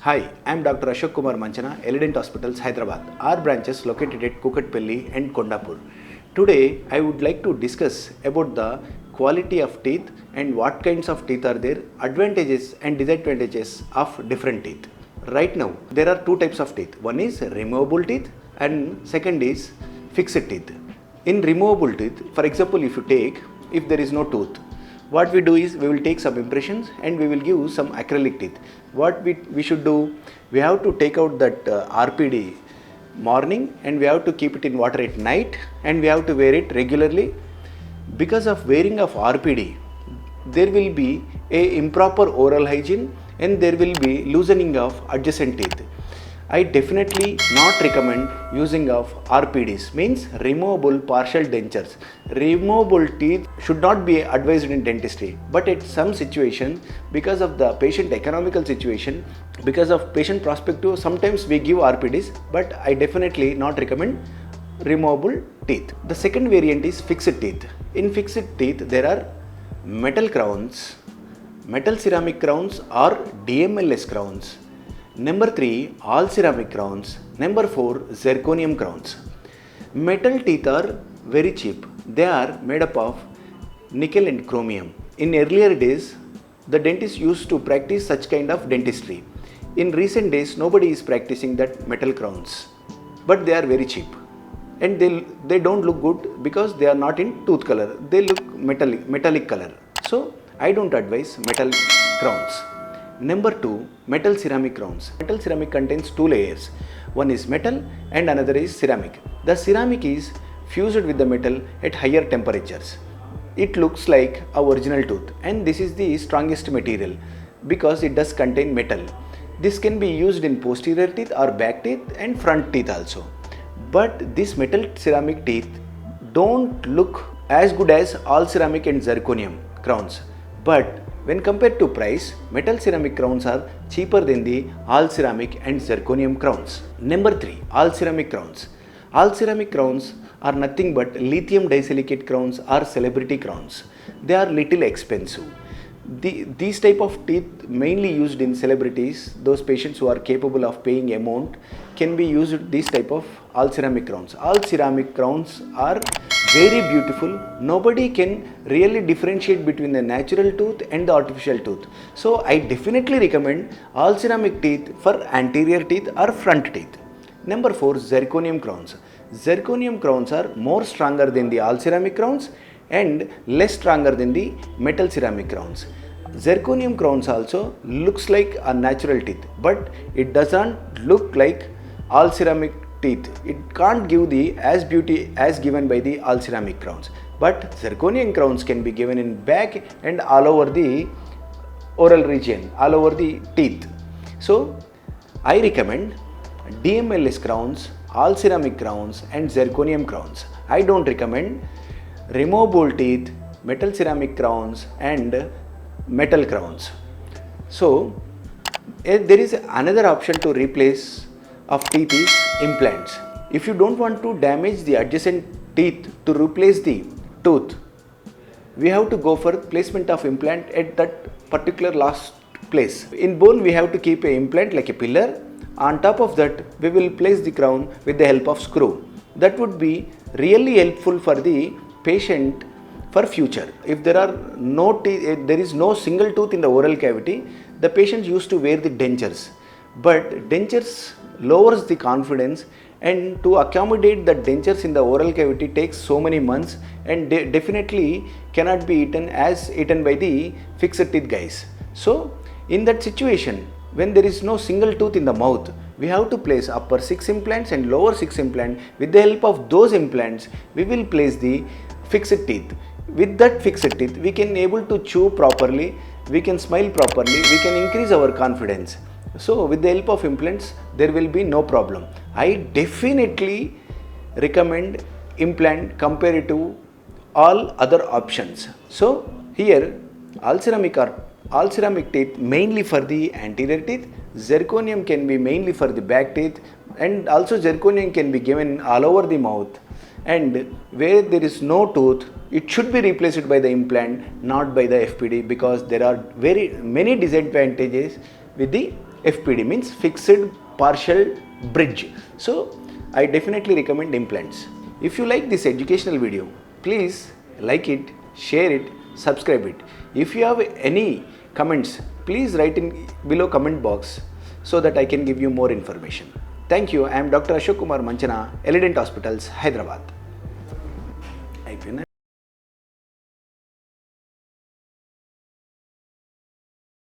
Hi, I am Dr. Ashok Kumar Manchana, Elident Hospitals, Hyderabad. Our branches located at Kukatpalli and Kondapur. Today, I would like to discuss about the quality of teeth and what kinds of teeth are there, advantages and disadvantages of different teeth. Right now, there are two types of teeth. One is removable teeth and second is fixed teeth. In removable teeth, for example, if there is no tooth, what we do is we will take some impressions and we will give some acrylic teeth. What we should do, we have to take out that RPD morning and we have to keep it in water at night and we have to wear it regularly. Because of wearing of RPD, there will be a improper oral hygiene and there will be loosening of adjacent teeth. I definitely not recommend using of RPDs, means removable partial dentures. Removable teeth should not be advised in dentistry, but at some situation, because of the patient economical situation, because of patient perspective, sometimes we give RPDs, but I definitely not recommend removable teeth. The second variant is fixed teeth. In fixed teeth, there are metal crowns, metal ceramic crowns or DMLS crowns. Number 3, all ceramic crowns. Number 4, zirconium crowns. Metal teeth are very cheap. They are made up of nickel and chromium. In earlier days, the dentists used to practice such kind of dentistry. In recent days, nobody is practicing that metal crowns. But they are very cheap. And they don't look good because they are not in tooth color. They look metallic color. So, I don't advise metal crowns. Number 2, metal ceramic crowns. Metal ceramic contains two layers. One is metal and another is ceramic. The ceramic is fused with the metal at higher temperatures. It looks like a original tooth and this is the strongest material because it does contain metal. This can be used in posterior teeth or back teeth and front teeth also. But this metal ceramic teeth don't look as good as all ceramic and zirconium crowns. But when compared to price, metal ceramic crowns are cheaper than the all ceramic and zirconium crowns. Number 3, all ceramic crowns. All ceramic crowns are nothing but lithium disilicate crowns or celebrity crowns. They are little expensive. These type of teeth mainly used in celebrities, those patients who are capable of paying amount can be used these type of all ceramic crowns. All ceramic crowns are very beautiful. Nobody can really differentiate between the natural tooth and the artificial tooth. So I definitely recommend all ceramic teeth for anterior teeth or front teeth. Number 4, zirconium crowns. Zirconium crowns are more stronger than the all ceramic crowns and less stronger than the metal ceramic crowns. Zirconium crowns also looks like a natural teeth, but it doesn't look like all ceramic teeth. It can't give the as beauty as given by the all ceramic crowns. But zirconium crowns can be given in back and all over the oral region, all over the teeth. So I recommend DMLS crowns, all ceramic crowns and zirconium crowns. I don't recommend removable teeth, metal ceramic crowns and metal crowns. So there is another option to replace of teeth is implants. If you don't want to damage the adjacent teeth to replace the tooth, we have to go for placement of implant at that particular last place. In bone, we have to keep an implant like a pillar. On top of that, we will place the crown with the help of screw. That would be really helpful for the patient for future. If there are no teeth, there is no single tooth in the oral cavity, the patients used to wear the dentures. But dentures lowers the confidence, and to accommodate the dentures in the oral cavity takes so many months and definitely cannot be eaten by the fixed teeth guys. So in that situation, when there is no single tooth in the mouth, we have to place upper 6 implants and lower 6 implants. With the help of those implants, we will place the fixed teeth. With that fixed teeth, we can able to chew properly, we can smile properly, we can increase our confidence. So with the help of implants, there will be no problem. I definitely recommend implant compared to all other options. So here, all ceramic teeth mainly for the anterior teeth, zirconium can be mainly for the back teeth, and also zirconium can be given all over the mouth. And where there is no tooth, it should be replaced by the implant, not by the FPD, because there are very many disadvantages with the FPD means fixed partial bridge. So I definitely recommend implants. If you like this educational video, please like it, share it, subscribe it. If you have any comments, please write in below comment box so that I can give you more information. Thank you. I am Dr. Ashok Kumar Manchana, Elident Hospitals, Hyderabad.